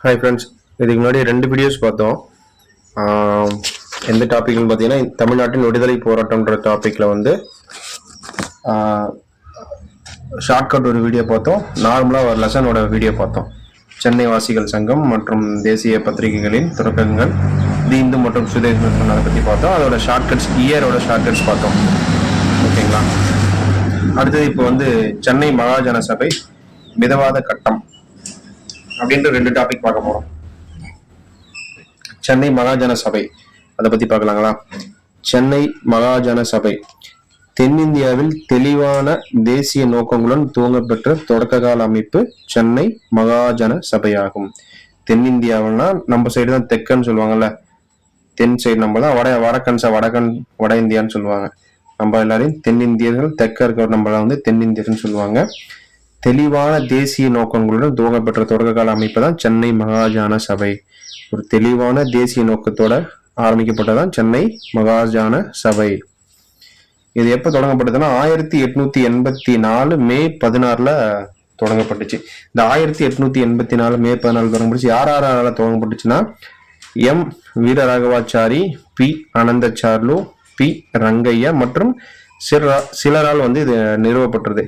Hi friends, இதுக்கு முன்னாடி 2 videos பார்த்தோம். எந்த டாபிக்னு பார்த்தீங்கன்னா, தமிழ்நாட்டின் விடுதலை போராட்டம்ன்ற டாப்பிக்கில் வந்து ஷார்ட்கட் ஒரு வீடியோ பார்த்தோம். நார்மலாக ஒரு லெசனோட வீடியோ பார்த்தோம். சென்னை வாசிகள் சங்கம் மற்றும் தேசிய பத்திரிகைகளின் தொடக்கங்கள், தி இந்து மற்றும் சுதேசம் அதை பற்றி பார்த்தோம். அதோட ஷார்ட்கட்ஸ், இயரோட ஷார்ட்கட்ஸ் பார்த்தோம். ஓகேங்களா? அடுத்தது இப்போ வந்து சென்னை மகாஜன சபை மிதவாத கட்டம் அப்படின்ற 2 டாபிக் பார்க்க போறோம். சென்னை மகாஜன சபை அதை பத்தி பார்க்கலாங்களா? சென்னை மகாஜன சபை தென்னிந்தியாவில் தெளிவான தேசிய நோக்கங்களுடன் துவங்கப்பெற்ற தொடக்க கால அமைப்பு சென்னை மகாஜன சபையாகும். தென்னிந்தியாவில்னா நம்ம சைடு தான் தெற்கன்னு சொல்லுவாங்கல்ல, தென் சைடு நம்ம தான் வட இந்தியான்னு சொல்லுவாங்க. நம்ம எல்லாரையும் தென்னிந்தியர்கள், தெற்க இருக்கிற நம்மள வந்து தென்னிந்தியர்னு சொல்லுவாங்க. தெளிவான தேசிய நோக்கங்களுடன் துவங்கப்பெற்ற தொடக்க கால அமைப்பு தான் சென்னை மகாஜன சபை. ஒரு தெளிவான தேசிய நோக்கத்தோட ஆரம்பிக்கப்பட்டதான் சென்னை மகாஜன சபை. இது எப்ப தொடங்கப்பட்டதுன்னா 1884 மே 16 தொடங்கப்பட்டுச்சு. இந்த 1884 மே 16 தொடங்கப்பட்டுச்சு. யாரால தொடங்கப்பட்டுச்சுன்னா, M Veeraraghavachari, P Ananthacharlu, P Rangaiah மற்றும் சிலரால் வந்து இது நிறுவப்பட்டது.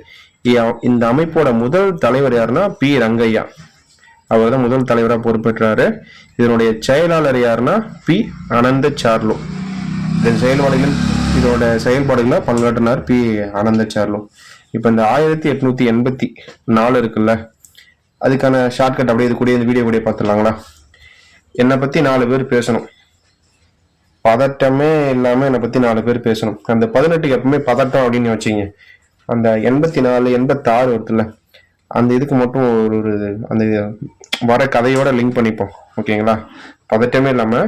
இந்த அமைப்போட முதல் தலைவர் யாருன்னா பி ரங்கையா. அவர் தான் முதல் தலைவராக பொறுப்பேற்றாரு. இதனுடைய செயலாளர் யாருன்னா பி அனந்தச்சார்லு. இதோட செயல்பாடுகளை பங்காற்றினார் பி அனந்தச்சார்லு. இப்போ இந்த 1884 இருக்குல்ல, அதுக்கான ஷார்ட்கட் அப்படியே இது கூட இந்த வீடியோ கூட பார்த்துடலாங்களா? என்னை பத்தி 4 பேர் பேசணும், பதட்டமே இல்லாம என்னை பத்தி 4 பேர் பேசணும். அந்த 18க்கு எப்பவுமே பதட்டம் அப்படின்னு வச்சுங்க. அந்த 84 86 வருதுல்ல, அந்த இதுக்கு மட்டும் ஒரு அந்த வர கதையோட லிங்க் பண்ணிப்போம். ஓகேங்களா? பதட்டமே இல்லாம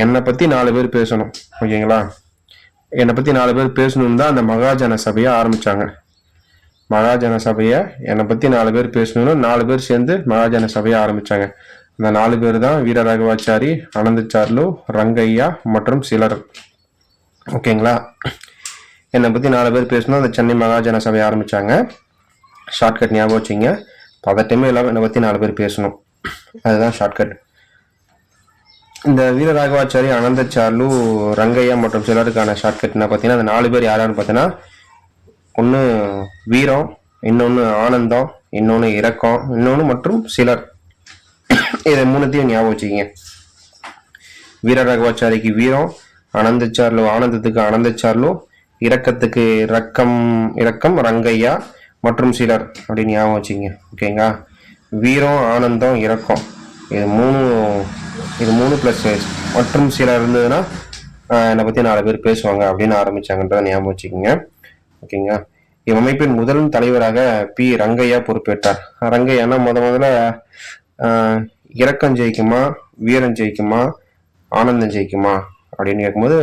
என்னை பத்தி 4 பேர் பேசணும். ஓகேங்களா? என்னை பத்தி 4 பேர் பேசணும் தான் அந்த மகாஜன சபையை ஆரம்பிச்சாங்க. மகாஜன சபையை என்னை பத்தி 4 பேர் பேசணும்னு 4 பேர் சேர்ந்து மகாஜன சபையை ஆரம்பிச்சாங்க. அந்த 4 பேர் தான் வீரராகவாச்சாரி, அனந்தச்சார்லு, ரங்கையா மற்றும் சிலர். ஓகேங்களா? என்னை பத்தி 4 பேர் பேசணும், அந்த சென்னை மகாஜன சபையை ஆரம்பிச்சாங்க. ஷார்ட்கட் ஞாபகம் வச்சுங்க, பதட்டமே இல்லாமல் என்னை பத்தி 4 பேர் பேசணும், அதுதான் ஷார்ட்கட். இந்த வீரராகவாச்சாரி, அனந்தச்சார்லு, ரங்கையா மற்றும் சிலருக்கான ஷார்ட்கட் என்ன பார்த்தீங்கன்னா, அந்த 4 பேர் யாரான்னு பார்த்தீங்கன்னா, ஒன்று வீரம், இன்னொன்று ஆனந்தம், இன்னொன்று இரக்கம், இன்னொன்று மற்றும் சிலர். இதை 3த்தையும் ஞாபகம் வச்சுக்கிங்க. வீரராகவாச்சாரிக்கு வீரம், அனந்தச்சார்லு ஆனந்தத்துக்கு அனந்தச்சார்லு, இரக்கத்துக்கு இரக்கம் ரங்கையா மற்றும் சிலர் அப்படின்னு ஞாபகம் வச்சுங்க. ஓகேங்களா? வீரம், ஆனந்தம், இரக்கம், இது மூணு பிளஸ் மற்றும் சிலர் இருந்ததுன்னா என்னை பத்தி 4 பேர் பேசுவாங்க அப்படின்னு ஆரம்பிச்சாங்கன்றத ஞாபகம் வச்சுக்கோங்க. ஓகேங்களா? இவ்வமைப்பின் முதல் தலைவராக பி ரங்கையா பொறுப்பேற்றார். ரங்கையானா முதல்ல இரக்கம் ஜெயிக்குமா, வீரம் ஜெயிக்குமா, ஆனந்தம் ஜெயிக்குமா அப்படின்னு கேட்கும்போது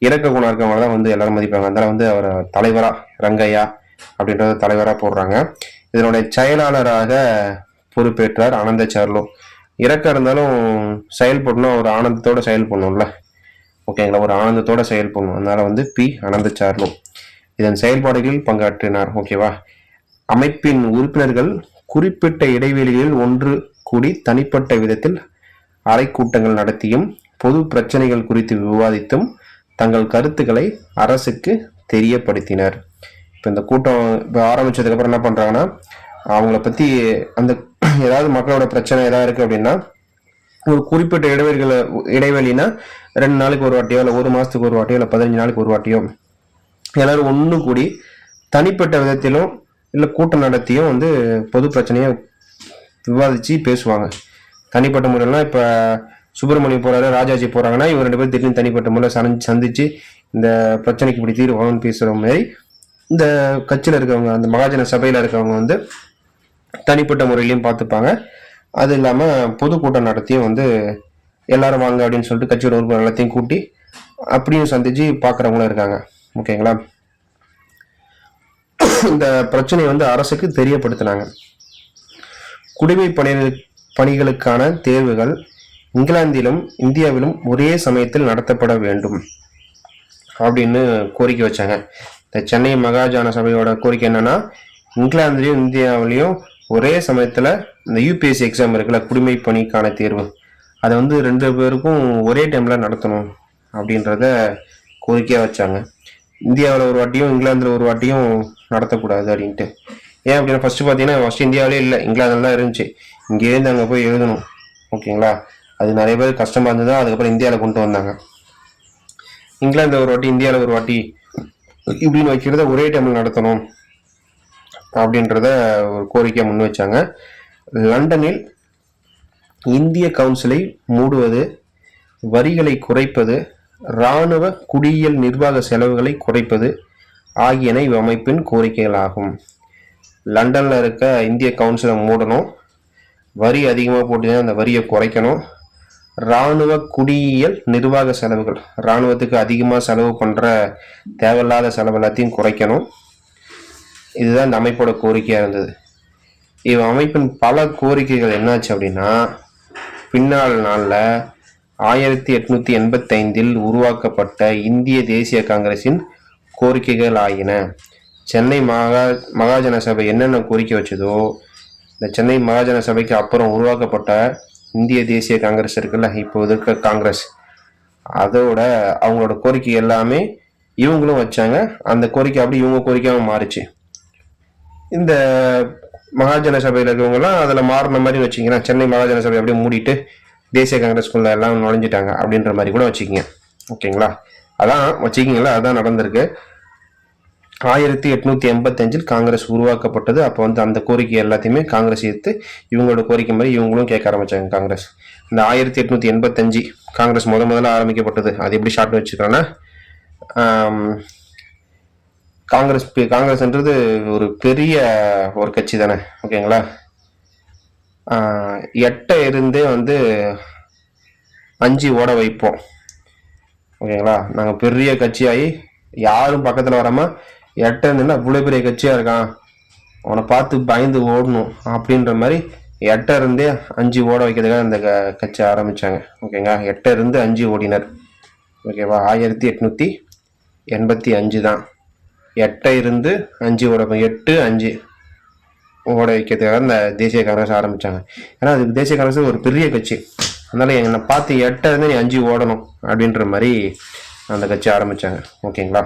இறக்க குணம் இருக்கவங்க தான் வந்து எல்லாரும் மதிப்பாங்க. அதனால வந்து அவர் தலைவரா, ரங்கையா அப்படின்றத தலைவரா போடுறாங்க. இதனுடைய செயலாளராக பொறுப்பேற்றார் அனந்தச்சார்லு. இறக்கம் இருந்தாலும் செயல்படணும், ஒரு ஆனந்தத்தோட செயல்படணும்ல. ஓகேங்களா? ஒரு ஆனந்தத்தோட செயல்படணும். அதனால வந்து பி அனந்தச்சார்லு இதன் செயல்பாடுகளில் பங்காற்றினார். ஓகேவா? அமைப்பின் உறுப்பினர்கள் குறிப்பிட்ட இடைவெளிகளில் ஒன்று கூடி தனிப்பட்ட விதத்தில் அறை கூட்டங்கள் நடத்தியும் பொது பிரச்சனைகள் குறித்து விவாதித்தும் தங்கள் கருத்துக்களை அரசுக்கு தெரியப்படுத்தினர். இப்போ இந்த கூட்டம் இப்போ ஆரம்பிச்சதுக்கு அப்புறம் என்ன பண்றாங்கன்னா, அவங்கள பத்தி அந்த ஏதாவது மக்களோட பிரச்சனை ஏதாவது இருக்கு அப்படின்னா, ஒரு குறிப்பிட்ட இடைவெளினா 2 நாளுக்கு ஒரு வாட்டியோ, இல்லை 1 மாசத்துக்கு ஒரு வாட்டியோ, இல்லை 15 நாளுக்கு ஒரு வாட்டியோ எல்லாரும் ஒன்று கூடி தனிப்பட்ட விதத்திலும் இல்லை கூட்டம் நடத்தியும் வந்து பொது பிரச்சனையை விவாதிச்சு பேசுவாங்க. தனிப்பட்ட முறையெல்லாம் இப்போ சுப்பிரமணியம் போறாரு, ராஜாஜி போறாங்கன்னா, இவர் 2 பேரும் திடீர்னு தனிப்பட்ட முறையில் சந்திச்சு இந்த பிரச்சனைக்கு இப்படி தீர்வாங்கன்னு பேசுற மாதிரி இந்த கட்சியில இருக்கவங்க, அந்த மகாஜன சபையில இருக்கவங்க வந்து தனிப்பட்ட முறையிலையும் பார்த்துப்பாங்க. அது இல்லாம பொதுக்கூட்டம் நடத்தியும் வந்து எல்லாரும் வாங்க அப்படின்னு சொல்லிட்டு கட்சியோட உறுப்பினர் எல்லாத்தையும் கூட்டி அப்படியும் சந்திச்சு பாக்குறவங்களும் இருக்காங்க. ஓகேங்களா? இந்த பிரச்சனையை வந்து அரசுக்கு தெரியப்படுத்தினாங்க. குடிமை பணிகளுக்கான தேர்வுகள் இங்கிலாந்திலும் இந்தியாவிலும் ஒரே சமயத்தில் நடத்தப்பட வேண்டும் அப்படின்னு கோரிக்கை வச்சாங்க. இந்த சென்னை மகாஜன சபையோட கோரிக்கை என்னன்னா, இங்கிலாந்துலயும் இந்தியாவிலையும் ஒரே சமயத்தில் இந்த யூபிஎஸ்சி எக்ஸாம் இருக்குல்ல, குடிமை பணிக்கான தேர்வு, அதை வந்து 2 பேருக்கும் ஒரே டைமில் நடத்தணும் அப்படின்றத கோரிக்கையாக வச்சாங்க. இந்தியாவில் ஒரு வாட்டியும் இங்கிலாந்தில் ஒரு வாட்டியும் நடத்தக்கூடாது அப்படின்ட்டு. ஏன் அப்படின்னா ஃபஸ்ட்டு பார்த்தீங்கன்னா ஃபஸ்ட்டு இந்தியாவிலே இல்லை, இங்கிலாந்தில் தான் இருந்துச்சு. இங்கேருந்து அங்கே போய் எழுதணும். ஓகேங்களா, அது நிறைய பேர் கஷ்டமாக இருந்தது. அதுக்கப்புறம் இந்தியாவில் கொண்டு வந்தாங்க. இங்கிலாந்தில் ஒரு வாட்டி இந்தியாவில் ஒரு வாட்டி இப்படின்னு வைக்கிறத ஒரே டைமில் நடத்தணும் அப்படின்றத ஒரு கோரிக்கையை முன் வச்சாங்க. லண்டனில் இந்திய கவுன்சிலை மூடுவது, வரிகளை குறைப்பது, இராணுவ குடியியல் நிர்வாக செலவுகளை குறைப்பது ஆகியன இவ்வமைப்பின் கோரிக்கைகளாகும். லண்டனில் இருக்க இந்திய கவுன்சிலை மூடணும், வரி அதிகமாக போட்டு அந்த வரியை குறைக்கணும், இராணுவ குடியியல் நிர்வாக செலவுகள், இராணுவத்துக்கு அதிகமாக செலவு பண்ணுற தேவையில்லாத செலவு எல்லாத்தையும் குறைக்கணும். இதுதான் இந்த அமைப்போட கோரிக்கையாக இருந்தது. இவ் அமைப்பின் பல கோரிக்கைகள் என்னாச்சு அப்படின்னா, பின்னால் நாளில் 1885 உருவாக்கப்பட்ட இந்திய தேசிய காங்கிரஸின் கோரிக்கைகள் ஆகின. சென்னை மகாஜன சபை என்னென்ன கோரிக்கை வச்சதோ, இந்த சென்னை மகாஜன சபைக்கு அப்புறம் உருவாக்கப்பட்ட இந்திய தேசிய காங்கிரஸ் இருக்குல்ல, இப்போ இருக்க காங்கிரஸ், அதோட அவங்களோட கோரிக்கை எல்லாமே இவங்களும் வச்சாங்க. அந்த கோரிக்கை அப்படி இவங்க கோரிக்கையாகவும் மாறிச்சு. இந்த மகாஜன சபையில் இருக்கவங்கலாம் அதில் மாறின மாதிரி வச்சுக்கிங்கன்னா, சென்னை மகாஜன சபை அப்படியே மூடிட்டு தேசிய காங்கிரஸ்குள்ள எல்லாம் நுழைஞ்சிட்டாங்க அப்படின்ற மாதிரி கூட வச்சுக்கிங்க. ஓகேங்களா, அதான் வச்சுக்கிங்களா, அதான் நடந்திருக்கு. 1885 காங்கிரஸ் உருவாக்கப்பட்டது. அப்போ வந்து அந்த கோரிக்கை எல்லாத்தையுமே காங்கிரஸ் எடுத்து இவங்களோட கோரிக்கை மாதிரி இவங்களும் கேட்க ஆரம்பிச்சாங்க காங்கிரஸ். இந்த 1885 காங்கிரஸ் முதல்ல ஆரம்பிக்கப்பட்டது. அது எப்படி ஷார்ட் வச்சுக்கிறோன்னா, காங்கிரஸ்ன்றது ஒரு பெரிய ஒரு கட்சி தானே. ஓகேங்களா, எட்டை இருந்தே வந்து 5 ஓட வைப்போம். ஓகேங்களா, நாங்கள் பெரிய கட்சியாகி யாரும் பக்கத்தில் வராமல், எட்டை இருந்துன்னா இவ்வளோ பெரிய கட்சியாக இருக்கான், அவனை பார்த்து பயந்து ஓடணும் அப்படின்ற மாதிரி எட்டை இருந்தே 5 ஓட வைக்கிறதுக்காக இந்த கட்சி ஆரம்பித்தாங்க. ஓகேங்களா, எட்டை இருந்து 5 ஓடினர். ஓகேவா, 1885 தான் எட்டை இருந்து 5 ஓட 8 5 ஓட வைக்கிறதுக்காக இந்த தேசிய காங்கிரஸ் ஆரம்பித்தாங்க. ஏன்னா அது தேசிய காங்கிரஸ் ஒரு பெரிய கட்சி, அதனால என்னை பார்த்து எட்டை இருந்து நீ 5 ஓடணும் அப்படின்ற மாதிரி அந்த கட்சி ஆரம்பித்தாங்க. ஓகேங்களா,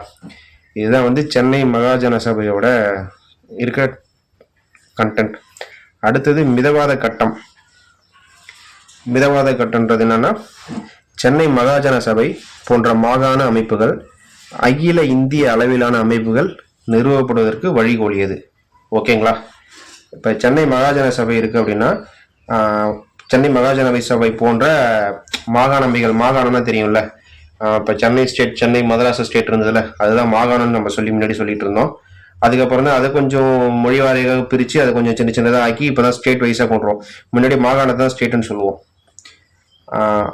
இதுதான் வந்து சென்னை மகாஜன சபையோட இருக்கிற கண்டென்ட். அடுத்தது மிதவாத கட்டம். மிதவாத கட்டம்ன்றது என்னன்னா, சென்னை மகாஜன சபை போன்ற மாகாண அமைப்புகள் அகில இந்திய அளவிலான அமைப்புகள் நிறுவப்படுவதற்கு வழிகோலியது. ஓகேங்களா, இப்போ சென்னை மகாஜன சபை இருக்குது அப்படின்னா, சென்னை மகாஜன சபை போன்ற மாகாணமைகள், மாகாணம்னா தெரியும்ல, இப்போ சென்னை ஸ்டேட், சென்னை மதராஸ் ஸ்டேட் இருந்ததுல, அதுதான் மாகாணம்னு நம்ம முன்னாடி சொல்லிட்டு இருந்தோம். அதுக்கப்புறம் தான் அதை கொஞ்சம் மொழி வாரியாக பிரித்து அதை கொஞ்சம் சின்ன சின்னதாக ஆக்கி இப்போ தான் ஸ்டேட் வைஸாக கொண்டுறோம். முன்னாடி மாகாணத்தை தான் ஸ்டேட்டுன்னு சொல்லுவோம்.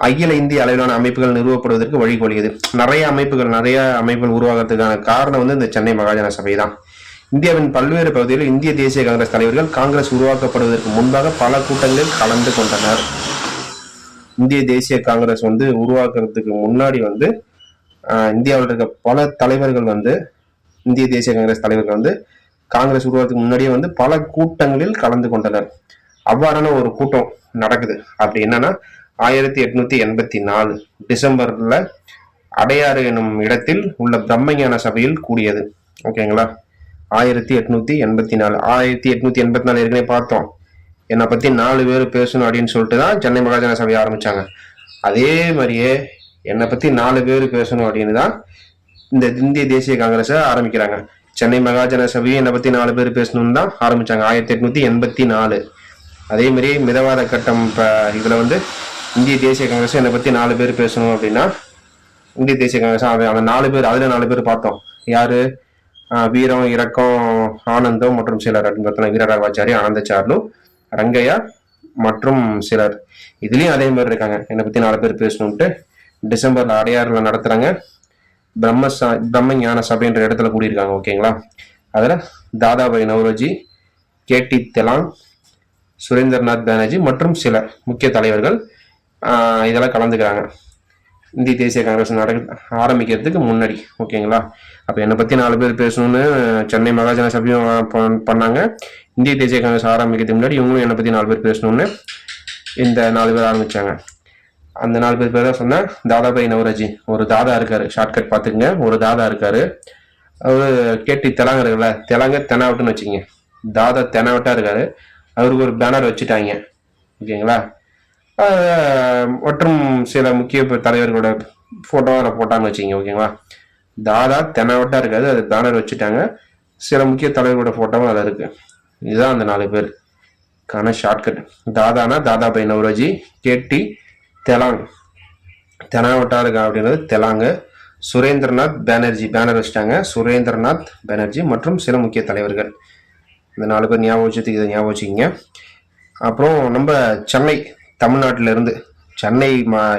அகில இந்திய அளவிலான அமைப்புகள் நிறுவப்படுவதற்கு வழிகோலியது. நிறைய அமைப்புகள் உருவாகிறதுக்கான காரணம் வந்து இந்த சென்னை மகாஜன சபை தான். இந்தியாவின் பல்வேறு பகுதிகளில் இந்திய தேசிய காங்கிரஸ் தலைவர்கள் காங்கிரஸ் உருவாக்கப்படுவதற்கு முன்பாக பல கூட்டங்களில் கலந்து கொண்டனர். இந்திய தேசிய காங்கிரஸ் வந்து உருவாக்குறதுக்கு முன்னாடி வந்து இந்தியாவில் இருக்க பல தலைவர்கள் வந்து, இந்திய தேசிய காங்கிரஸ் தலைவர்கள் வந்து காங்கிரஸ் உருவாக்குறதுக்கு முன்னாடியே வந்து பல கூட்டங்களில் கலந்து கொண்டனர். அவ்வாறான ஒரு கூட்டம் நடக்குது. அப்படி என்னன்னா, 1884 டிசம்பர்ல அடையாறு எனும் இடத்தில் உள்ள பிரம்மஞான சபையில் கூடியது. ஓகேங்களா, 1884. 1884 ஏற்கனவே பார்த்தோம், என்னை பற்றி 4 பேர் பேசணும் அப்படின்னு சொல்லிட்டு தான் சென்னை மகாஜன சபை ஆரம்பித்தாங்க. அதே மாதிரியே என்னை பற்றி 4 பேர் பேசணும் அப்படின்னு தான் இந்த இந்திய தேசிய காங்கிரஸை ஆரம்பிக்கிறாங்க. சென்னை மகாஜன சபையை என்னை பற்றி 4 பேர் பேசணும்னு தான் ஆரம்பித்தாங்க 1884. அதே மாதிரி மிதவாத கட்டம். இப்போ இதில் வந்து இந்திய தேசிய காங்கிரஸ் என்னை பற்றி 4 பேர் பேசணும் அப்படின்னா, இந்திய தேசிய காங்கிரஸ் அந்த 4 பேர், அதில் 4 பேர் பார்த்தோம். யாரு? வீரம், இரக்கம், ஆனந்தம் மற்றும் சிலர் அப்படின்னு பார்த்தோம்னா, வீரராகவாச்சாரி, ஆனந்தச்சார்லு, ரங்கையா மற்றும் சிலர். இதுலேயும் அதே மாதிரி இருக்காங்க, என்னை பற்றி 4 பேர் பேசணுன்ட்டு. டிசம்பர்ல அடையாறுல நடத்துகிறாங்க. பிரம்ம ஞான சபைன்ற இடத்துல கூடியிருக்காங்க. ஓகேங்களா, அதில் தாதாபாய் நவ்ரோஜி, கேடி தெலாங், சுரேந்திரநாத் பானர்ஜி மற்றும் சில முக்கிய தலைவர்கள் இதெல்லாம் கலந்துக்கிறாங்க. இந்திய தேசிய காங்கிரஸ் ஆரம்பிக்கிறதுக்கு முன்னாடி. ஓகேங்களா? அப்போ என்னை பற்றி 4 பேர் பேசணும்னு சென்னை மகாஜன சபையும் பண்ணாங்க. இந்திய தேசிய காங்கிரஸ் ஆரம்பிக்கிறதுக்கு முன்னாடி இவங்களும் என்னை பற்றி 4 பேர் பேசணும்னு இந்த 4 பேர் ஆரம்பித்தாங்க. அந்த 4 பேர் தான் சொன்னேன். தாதாபாய் நவரோஜி, ஒரு தாதா இருக்காரு, ஷார்ட்கட் பார்த்துக்குங்க, ஒரு தாதா இருக்காரு. அவர் கேட்டி தெலாங்க இருக்குல்ல, தெலாங்க தெனாவட்டுன்னு வச்சுக்கோங்க, தாதா தெனாவட்டா இருக்காரு. அவருக்கு ஒரு பேனர் வச்சுட்டாங்க. ஓகேங்களா? மற்றும் சில முக்கிய தலைவர்களோட போட்டோ அதில் போட்டான்னு வச்சுக்கோங்க. ஓகேங்களா? தாதா தெனாவட்டா இருக்காது, அது பேனர் வச்சுட்டாங்க. சில முக்கிய தலைவர்களோட போட்டோவும் அதில் இருக்கு. இதுதான் அந்த 4 பேருக்கான ஷார்ட்கட். தாதானா தாதாபாய் நவரோஜி, கேட்டி தெலாங், தெனாவட்டா இருக்கா அப்படின்றது தெலாங்கு. சுரேந்திரநாத் பானர்ஜி, பேனர் வச்சுட்டாங்க, சுரேந்திரநாத் பானர்ஜி மற்றும் சில முக்கிய தலைவர்கள். இந்த 4 பேர் ஞாபகம் வச்சதுக்கு இதை ஞாபகம் வச்சுக்கிங்க. அப்புறம் நம்ம சென்னை தமிழ்நாட்டில இருந்து, சென்னை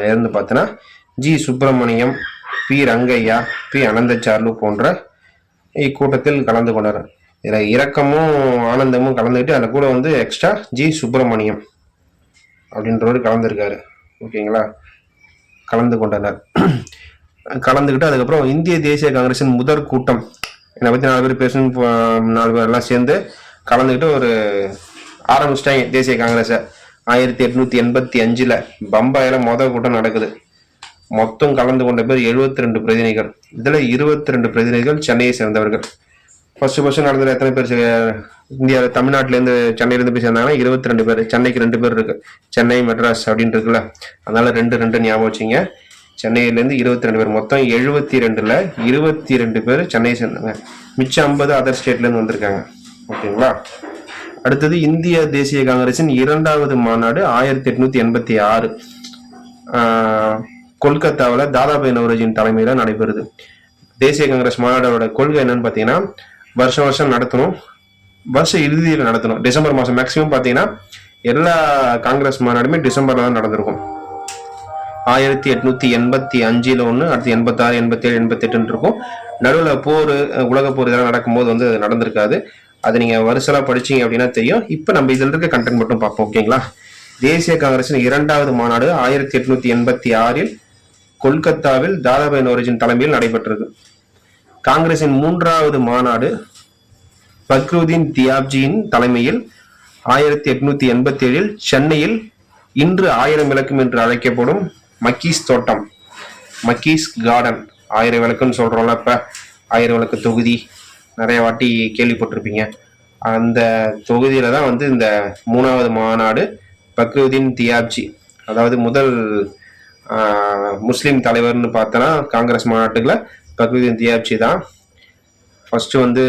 இருந்து பார்த்தோன்னா G Subramaniam, P Rangaiah, P Ananthacharlu போன்ற இக்கூட்டத்தில் கலந்து கொண்டார். இதில் இரக்கமும் ஆனந்தமும் கலந்துக்கிட்டு அதில் கூட வந்து எக்ஸ்ட்ரா ஜி சுப்பிரமணியம் அப்படின்றவர் கலந்துருக்காரு. ஓகேங்களா? கலந்து கொண்டனர். கலந்துக்கிட்டு அதுக்கப்புறம் இந்திய தேசிய காங்கிரஸின் முதற் கூட்டம், என்னை பற்றி 4 பேர் பேசணும், 4 பேர் எல்லாம் சேர்ந்து கலந்துக்கிட்டு ஒரு ஆரம்பிச்சிட்டாங்க தேசிய காங்கிரஸை. 1885 பம்பாயில் முதல் கூட்டம் நடக்குது. மொத்தம் கலந்து கொண்ட பேர் 72 பிரதிநிதிகள். இதில் 22 பிரதிநிதிகள் சென்னையை சேர்ந்தவர்கள். ஃபர்ஸ்ட் நடந்தது எத்தனை பேர் இந்தியாவில் தமிழ்நாட்டிலேருந்து சென்னையிலேருந்து போய் சேர்ந்தாங்கன்னா 22 பேர். சென்னைக்கு 2 பேர் இருக்கு, சென்னை மெட்ராஸ் அப்படின்னு இருக்குல்ல, அதனால 2 ஞாபகம் வச்சிங்க. சென்னையிலேருந்து 22 பேர், மொத்தம் 72ல் 22 பேர் சென்னையை சேர்ந்தாங்க. மிச்சம் 50 அதர் ஸ்டேட்லேருந்து வந்திருக்காங்க. ஓகேங்களா? அடுத்தது இந்திய தேசிய காங்கிரசின் 2வது மாநாடு 1886 கொல்கத்தாவில் தாதாபாய் நவரோஜியின் தலைமையில நடைபெறுது. தேசிய காங்கிரஸ் மாநாடோட கொள்கை என்னன்னு பார்த்தீங்கன்னா, வருஷம் நடத்தணும், வருஷ இறுதியில் நடத்தணும். டிசம்பர் மாதம் மேக்சிமம் பார்த்தீங்கன்னா எல்லா காங்கிரஸ் மாநாடுமே டிசம்பர்ல தான் நடந்திருக்கும். 1885 ஒன்று, அடுத்து 86, 87, 88 இருக்கும். நடுவில் போர், உலக போர் இதெல்லாம் நடக்கும்போது வந்து அது நடந்திருக்காது. அது நீங்க வருஷலா படிச்சீங்க அப்படின்னா தெரியும். இப்போ நம்ம இதில் இருக்க கண்டென்ட் மட்டும் பார்ப்போம். ஓகேங்களா? தேசிய காங்கிரசின் 2வது மாநாடு 1886 கொல்கத்தாவில் தாதாபாய் நவரோஜியின் தலைமையில் நடைபெற்றது. காங்கிரசின் 3வது மாநாடு பக்ருதீன் தியாப்ஜியின் தலைமையில் 1887 சென்னையில் இன்று 1000 விளக்கும் என்று அழைக்கப்படும் மக்கீஸ் தோட்டம், மக்கீஸ் கார்டன், 1000 விளக்குன்னு சொல்றோம்ல, இப்ப 1000 விளக்கு தொகுதி நிறைய வாட்டி கேள்விப்பட்டிருப்பீங்க. அந்த தொகுதியில தான் வந்து இந்த 3வது மாநாடு பக்ருதீன் தியாப்ஜி, அதாவது முதல் முஸ்லீம் தலைவர்னு பார்த்தோன்னா காங்கிரஸ் மாநாட்டுக்குள்ள பக்ருதீன் தியாப்ஜி தான். ஃபர்ஸ்ட் வந்து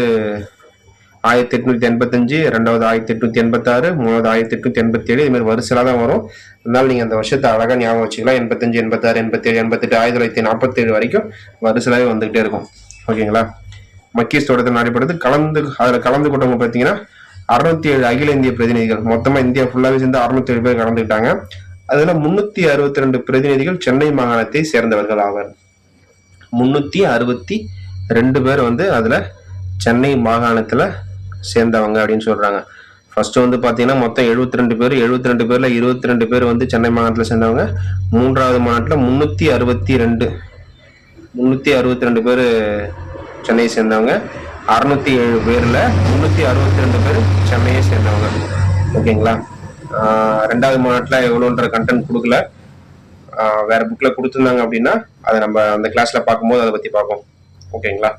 1885, 2வது 1886, 3வது 1887, இது மாதிரி வருஷலா தான் வரும். அதனால நீங்க அந்த வருஷத்தை அழகா ஞாபகம் வச்சுக்கலாம். 85, 86, 87, 88, 1947 வரைக்கும் வருஷலாவே வந்துகிட்டே இருக்கும். ஓகேங்களா? மக்கீஸ் தோட்டத்தில் நடைபெறுது. அதில் கலந்து கொண்டவங்க பார்த்தீங்கன்னா 607 அகில இந்திய பிரதிநிதிகள். மொத்தமாக இந்தியா ஃபுல்லாகவே சேர்ந்து 607 பேர் கலந்துக்கிட்டாங்க. அதில் 362 பிரதிநிதிகள் சென்னை மாகாணத்தை சேர்ந்தவர்கள் ஆவர். 362 பேர் வந்து அதில் சென்னை மாகாணத்தில் சேர்ந்தவங்க அப்படின்னு சொல்றாங்க. ஃபர்ஸ்ட் வந்து பார்த்தீங்கன்னா மொத்தம் 72 பேர். 72 பேர்ல 22 பேர் வந்து சென்னை மாகாணத்தில் சேர்ந்தவங்க. 3வது மாநாட்டில் 362 பேர் சென்னையை சேர்ந்தவங்க. 607 பேர்ல 362 பேர் சென்னையை சேர்ந்தவங்க. ஓகேங்களா? 2வது மாநாட்டில் எவ்வளோன்ற கண்டென்ட் கொடுக்கல, வேற புக்ல கொடுத்துருந்தாங்க அப்படின்னா அதை நம்ம அந்த கிளாஸ்ல பார்க்கும்போது அதை பத்தி பார்ப்போம். ஓகேங்களா?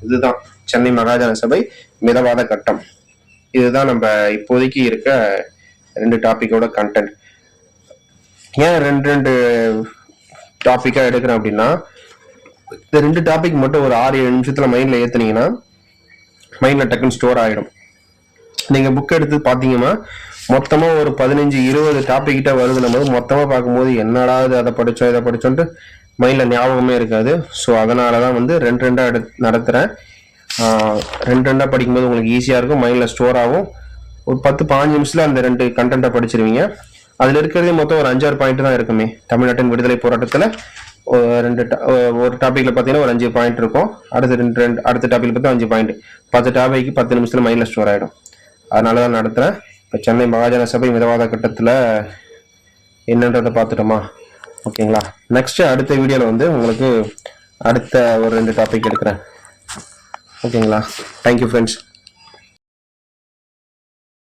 இதுதான் சென்னை மகாஜன சபை மிதவாத கட்டம். இதுதான் நம்ம இப்போதைக்கு இருக்க 2 டாபிக்கோட கண்டென்ட். ஏன் 2 டாபிக்கா எடுக்கிறேன் அப்படின்னா, இந்த 2 டாபிக் மட்டும் ஒரு 6-7 நிமிஷத்துல மைண்ட்ல ஏத்துனீங்கன்னா மைண்ட்ல டக்குன்னு ஸ்டோர் ஆகிடும். நீங்க புக் எடுத்து பாத்தீங்கன்னா மொத்தமா ஒரு 15-20 டாபிக் கிட்ட வருது. நம்ம மொத்தமா பார்க்கும்போது என்னடா அதை படிச்சோம் இதை படிச்சோன்ட்டு மைண்ட்ல ஞாபகமே இருக்காது. ஸோ அதனாலதான் வந்து 2 நடத்துறேன். 2 படிக்கும்போது உங்களுக்கு ஈஸியா இருக்கும், மைண்ட்ல ஸ்டோர் ஆகும். ஒரு 10-15 நிமிஷத்துல அந்த 2 கண்டென்ட்டை படிச்சிருவீங்க. அதுல இருக்கிறதே மொத்தம் ஒரு 5-6 பாயிண்ட் தான் இருக்குமே. தமிழ்நாட்டின் விடுதலை போராட்டத்துல ஒரு டாபிக்ல பாத்தீங்கன்னா ஒரு 5 பாயிண்ட் இருக்கும். அடுத்த டாபிக்ல பார்த்தா 5 பாயிண்ட். 10 டாபிக் 10 நிமிஷத்துல மைண்ட்ல ஸ்டோர் ஆயிடும். அதனாலதான் நடத்துறேன். இப்போ சென்னை மகாஜன சபை மிதவாத கட்டத்துல என்னன்றதை பார்த்துட்டோமா? ஓகேங்களா. நெக்ஸ்ட் அடுத்த வீடியோவில் வந்து உங்களுக்கு அடுத்த ஒரு 2 டாபிக் எடுக்கிறேன். ஓகேங்களா. Thank you friends.